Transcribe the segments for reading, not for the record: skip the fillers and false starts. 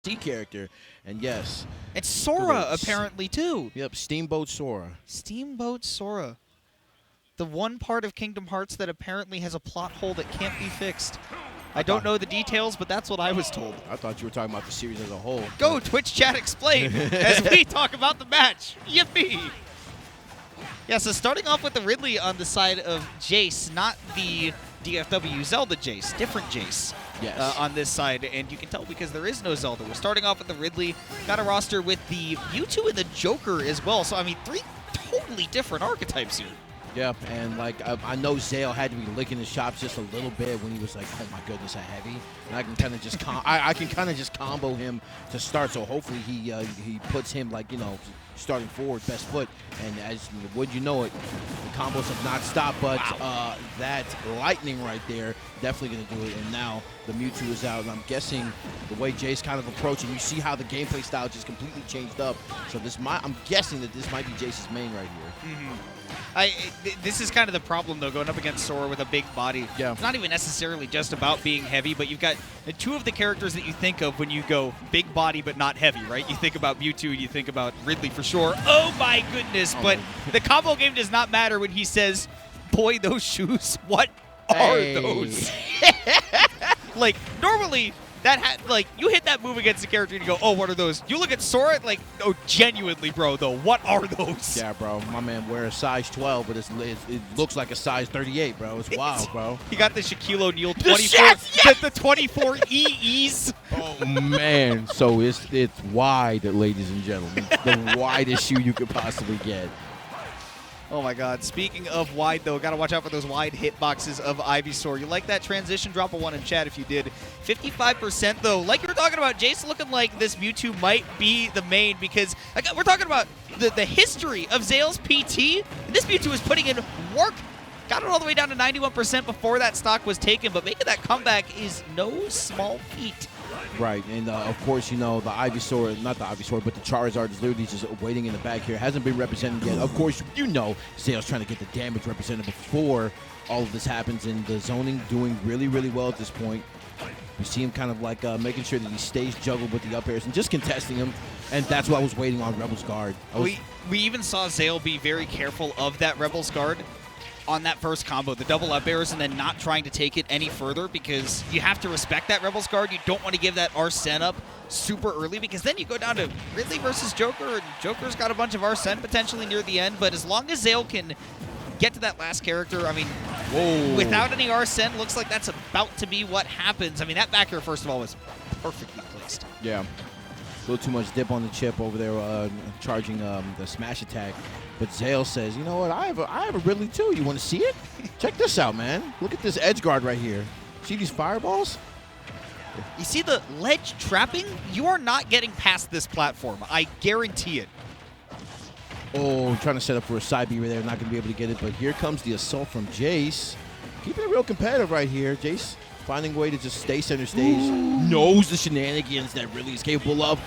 C character, and yes, And Sora apparently too. Yep, Steamboat Sora. Steamboat Sora. The one part of Kingdom Hearts that apparently has a plot hole that can't be fixed. I don't know the details, but that's what I was told. I thought you were talking about the series as a whole. Go, Twitch chat, explain as we talk about the match. Yippee! Yeah, so starting off with the Ridley on the side of Jace, not the DFW Zelda Jace, different Jace. Yes. On this side, and you can tell because there is no Zelda. We're starting off with the Ridley, got a roster with the Mewtwo and the Joker as well. So, I mean, 3 totally different archetypes here. Yep, and like I know Zael had to be licking his chops just a little bit when he was like, "Oh my goodness, a heavy," and I can kind of just I can kind of just combo him to start. So hopefully he puts him like starting forward, best foot, and as would you know it, the combos have not stopped. But that lightning right there definitely gonna do it. And now the Mewtwo is out, and I'm guessing the way Jace kind of approaching, you see how the gameplay style just completely changed up. So I'm guessing that this might be Jace's main right here. Mm-hmm. This is kind of the problem, though, going up against Sora with a big body. Yeah. It's not even necessarily just about being heavy, but you've got 2 of the characters that you think of when you go big body but not heavy, right? You think about Mewtwo, you think about Ridley for sure. Oh, my goodness. But the combo game does not matter when he says, boy, those shoes, what are those? Like, normally... you hit that move against the character and you go, oh, what are those? You look at Sora, like, oh, genuinely, bro, though, what are those? Yeah, bro, my man wears a size 12, but it looks like a size 38, bro. It's wild, bro. He got the Shaquille O'Neal 24, the 24 EEs. Oh man, so it's wide, ladies and gentlemen, the widest shoe you could possibly get. Oh my God! Speaking of wide, though, gotta watch out for those wide hitboxes of Ivysaur. You like that transition? Drop a 1 in chat if you did. 55% though, like you were talking about, Jace looking like this Mewtwo might be the main because we're talking about the history of Zael's PT. And this Mewtwo is putting in work. Got it all the way down to 91% before that stock was taken, but making that comeback is no small feat. Right, and of course, the Ivysaur, not the Ivysaur, but the Charizard is literally just waiting in the back here. Hasn't been represented yet. Of course, Zael's trying to get the damage represented before all of this happens, and the zoning doing really, really well at this point. We see him kind of like making sure that he stays juggled with the up airs and just contesting him, and that's what I was waiting on Rebel's Guard. We even saw Zael be very careful of that Rebel's Guard on that first combo, the double up airs, and then not trying to take it any further because you have to respect that Rebel's Guard. You don't want to give that Arsene up super early because then you go down to Ridley versus Joker, and Joker's got a bunch of Arsene potentially near the end, but as long as Zael can get to that last character, I mean, without any Arsene, looks like that's about to be what happens. I mean, that back air, first of all, was perfectly placed. Yeah. A little too much dip on the chip over there, charging the smash attack. But Zael says, you know what, I have a Ridley too. You want to see it? Check this out, man. Look at this edge guard right here. See these fireballs? You see the ledge trapping? You are not getting past this platform. I guarantee it. Oh, trying to set up for a side B right there. Not going to be able to get it. But here comes the assault from Jace. Keeping it real competitive right here. Jace finding a way to just stay center stage. Knows the shenanigans that Ridley is capable of.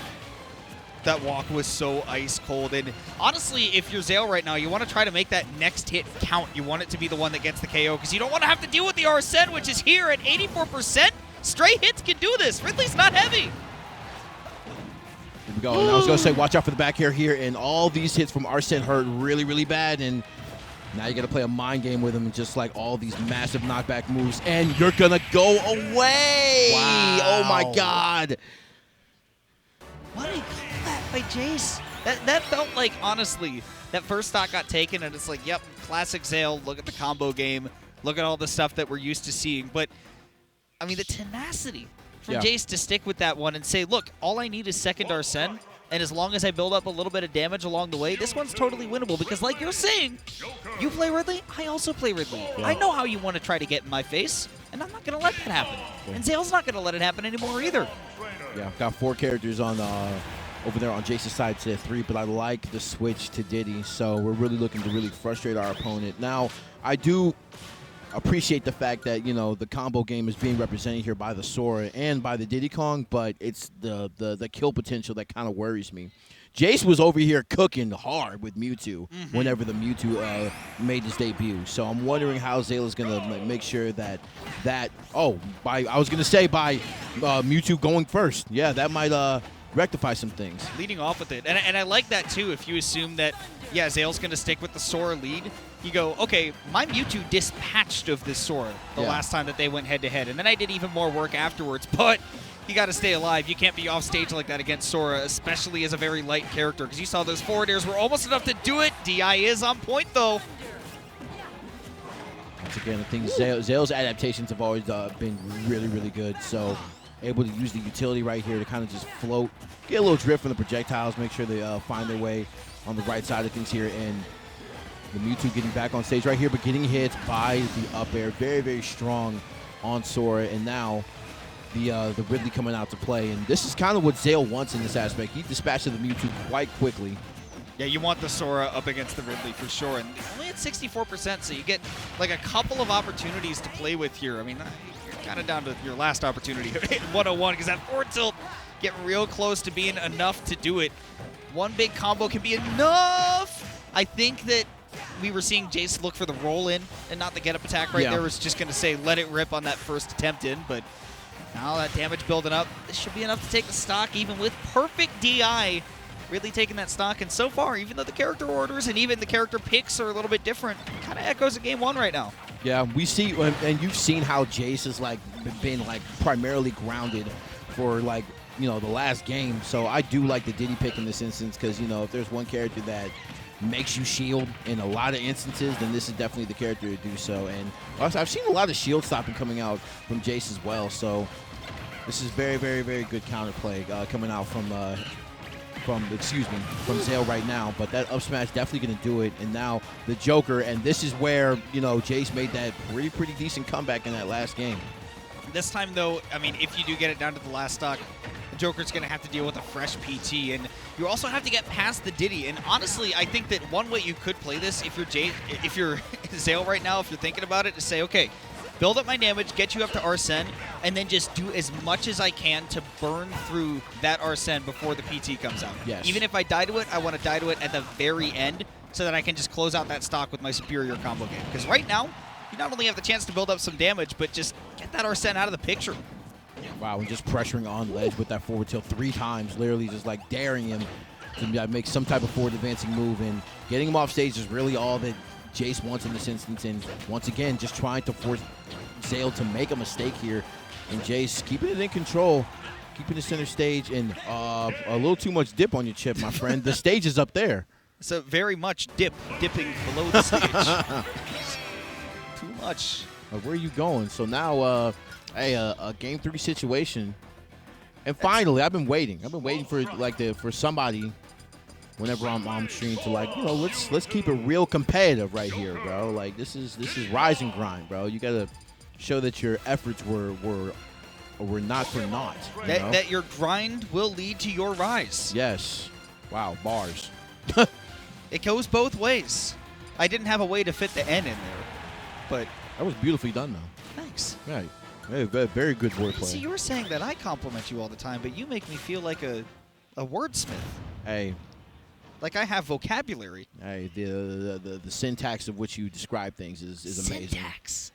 That walk was so ice cold, and honestly, if you're Zael right now, you want to try to make that next hit count. You want it to be the one that gets the KO, because you don't want to have to deal with the Arsene, which is here at 84%. Straight hits can do this. Ridley's not heavy. Here we go. And I was going to say, watch out for the back air here, and all these hits from Arsene hurt really, really bad, and now you got to play a mind game with him, just like all these massive knockback moves, and you're going to go away. Wow. Oh, my God. What a comeback by Jace. That felt like, honestly, that first stock got taken, and it's like, yep, classic Zael. Look at the combo game. Look at all the stuff that we're used to seeing. But, I mean, the tenacity from Jace to stick with that one and say, look, all I need is second Arsene, and as long as I build up a little bit of damage along the way, this one's totally winnable. Because like you're saying, you play Ridley, I also play Ridley. Yeah. I know how you want to try to get in my face, and I'm not going to let that happen. Yeah. And Zael's not going to let it happen anymore either. Yeah, got 4 characters on over there on Jace's side to 3, but I like the switch to Diddy, so we're really looking to really frustrate our opponent. Now, I do appreciate the fact that, you know, the combo game is being represented here by the Sora and by the Diddy Kong, but it's the kill potential that kind of worries me. Jace was over here cooking hard with Mewtwo whenever the Mewtwo made his debut. So I'm wondering how zael is going to make sure that I was going to say by Mewtwo going first. Yeah, that might rectify some things. Leading off with it. And I like that, too, if you assume that, yeah, zael's going to stick with the Sora lead. You go, okay, my Mewtwo dispatched of this Sora the last time that they went head-to-head. And then I did even more work afterwards. But you got to stay alive. You can't be off stage like that against Sora, especially as a very light character, because you saw those forward airs were almost enough to do it. DI is on point, though. Once again, I think zael's adaptations have always been really, really good. So able to use the utility right here to kind of just float, get a little drift from the projectiles, make sure they find their way on the right side of things here. And the Mewtwo getting back on stage right here, but getting hit by the up air. Very, very strong on Sora. And now the Ridley coming out to play. And this is kind of what zael wants in this aspect. He dispatched the Mewtwo quite quickly. Yeah, you want the Sora up against the Ridley for sure. And only at 64%, so you get like a couple of opportunities to play with here. I mean, you're kind of down to your last opportunity at 101 because that forward tilt getting real close to being enough to do it. One big combo can be enough. I think that we were seeing Jace look for the roll in and not the get up attack right there. Was just going to say let it rip on that first attempt in, but now that damage building up, this should be enough to take the stock even with perfect DI. Really taking that stock, and so far, even though the character orders and even the character picks are a little bit different, kind of echoes of game one right now. Yeah, we see, and you've seen how Jace has like been like primarily grounded for like, you know, the last game. So I do like the Diddy pick in this instance because, you know, if there's one character that makes you shield in a lot of instances, then this is definitely the character to do so. And also, I've seen a lot of shield stopping coming out from Jace as well. So this is very, very, very good counterplay coming out from zael right now. But that up smash definitely going to do it. And now the Joker, and this is where, you know, Jace made that pretty decent comeback in that last game. This time, though, I mean, if you do get it down to the last stock, the Joker's going to have to deal with a fresh PT, and you also have to get past the Diddy. And honestly, I think that one way you could play this, if you're zael right now, if you're thinking about it, is say, okay, build up my damage, get you up to Arsene, and then just do as much as I can to burn through that Arsene before the PT comes out. Yes. Even if I die to it, I want to die to it at the very end so that I can just close out that stock with my superior combo game. Because right now, you not only have the chance to build up some damage, but just get that Arsene out of the picture. Wow, and just pressuring on ledge with that forward tilt 3 times, literally just like daring him to make some type of forward advancing move, and getting him off stage is really all that Jace wants in this instance. And once again, just trying to force zael to make a mistake here, and Jace keeping it in control, keeping the center stage, and a little too much dip on your chip, my friend. The stage is up there. So very much dipping below the stage. Too much. Where are you going? So now, a game 3 situation, and finally, I've been waiting for for somebody, whenever I'm streaming, to like, you know, let's keep it real competitive right here, bro. Like this is rise and grind, bro. You gotta show that your efforts were not for naught. That your grind will lead to your rise. Yes. Wow, bars. It goes both ways. I didn't have a way to fit the N in there, but that was beautifully done, though. Thanks. Right. Very good wordplay. See, you were saying that I compliment you all the time, but you make me feel like a wordsmith. Hey. Like I have vocabulary. Hey, the syntax of which you describe things is amazing. Syntax.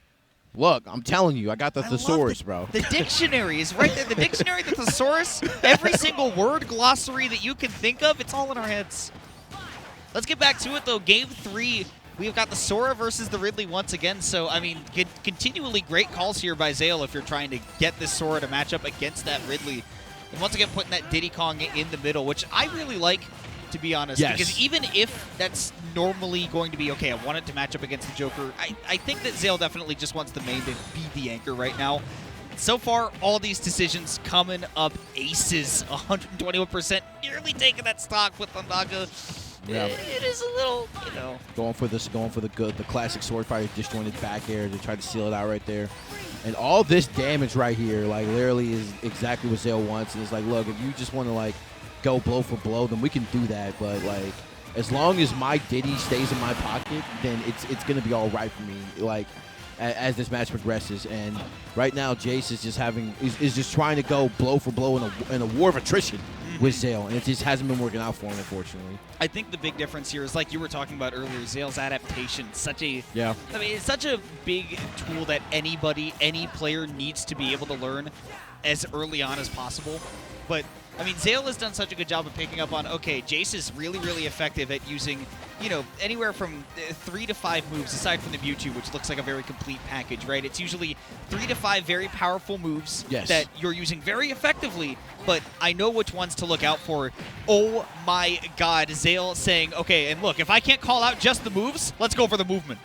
Look, I'm telling you, I got the thesaurus, bro. The dictionary is right there. The dictionary, the thesaurus, every single word glossary that you can think of, it's all in our heads. Let's get back to it, though. Game 3, we've got the Sora versus the Ridley once again. So, I mean, continually great calls here by zael if you're trying to get this Sora to match up against that Ridley. And once again, putting that Diddy Kong in the middle, which I really like, to be honest. Yes. Because even if that's normally going to be, okay, I want it to match up against the Joker, I think that zael definitely just wants the main to be the anchor right now. So far, all these decisions coming up aces. 121%, nearly taking that stock with Ondaga. Yeah. It is a little, you know. Going for the classic sword fighter disjointed back air to try to seal it out right there. And all this damage right here, like, literally is exactly what zael wants. And it's like, look, if you just want to, like, go blow for blow, then we can do that. But, like, as long as my Diddy stays in my pocket, then it's going to be all right for me. Like, as this match progresses. And right now, Jace is just trying to go blow for blow in a war of attrition with zael, and it just hasn't been working out for him, unfortunately. I think the big difference here is, like you were talking about earlier, zael's adaptation. Yeah. I mean, it's such a big tool that any player needs to be able to learn as early on as possible. But I mean, zael has done such a good job of picking up on, okay, Jace is really, really effective at using, you know, anywhere from 3 to 5 moves, aside from the Mewtwo, which looks like a very complete package, right? It's usually 3 to 5 very powerful moves that you're using very effectively, but I know which ones to look out for. Oh my god, zael saying, okay, and look, if I can't call out just the moves, let's go for the movement.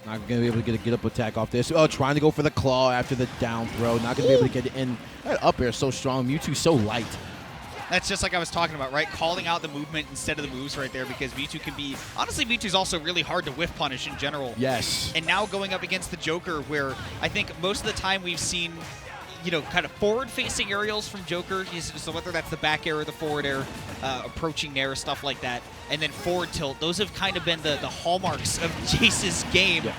Not going to be able to get a get-up attack off this. Oh, trying to go for the claw after the down throw. Not going to be able to get it in. That up air is so strong. Mewtwo's so light. That's just like I was talking about, right? Calling out the movement instead of the moves right there, because Mewtwo can be... Honestly, Mewtwo's also really hard to whiff punish in general. Yes. And now going up against the Joker, where I think most of the time we've seen, you know, kind of forward-facing aerials from Joker. So whether that's the back air or the forward air, approaching nair, stuff like that, and then forward tilt, those have kind of been the hallmarks of Jace's game. Yeah.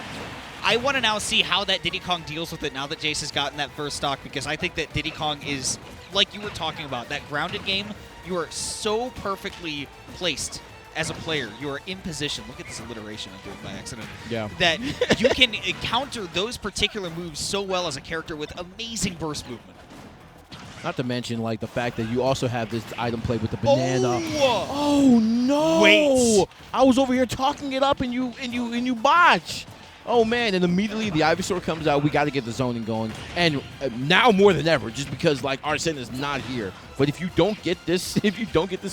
I want to now see how that Diddy Kong deals with it now that Jace has gotten that first stock, because I think that Diddy Kong is, like you were talking about, that grounded game, you are so perfectly placed as a player. You are in position. Look at this alliteration I'm doing by accident. Yeah. That you can counter those particular moves so well as a character with amazing burst movement. Not to mention, like, the fact that you also have this item play with the banana. Oh no! Wait. I was over here talking it up, and you botch. Oh man! And immediately the Ivysaur comes out. We got to get the zoning going, and now more than ever, just because like Arsene is not here. But if you don't get this,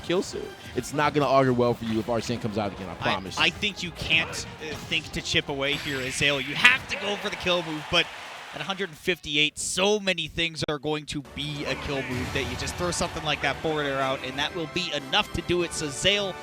kill soon, it's not going to augur well for you if Arsene comes out again. I promise. I think you can't think to chip away here as zael. You have to go for the kill move, but at 158, so many things are going to be a kill move that you just throw something like that forward air out, and that will be enough to do it. So zael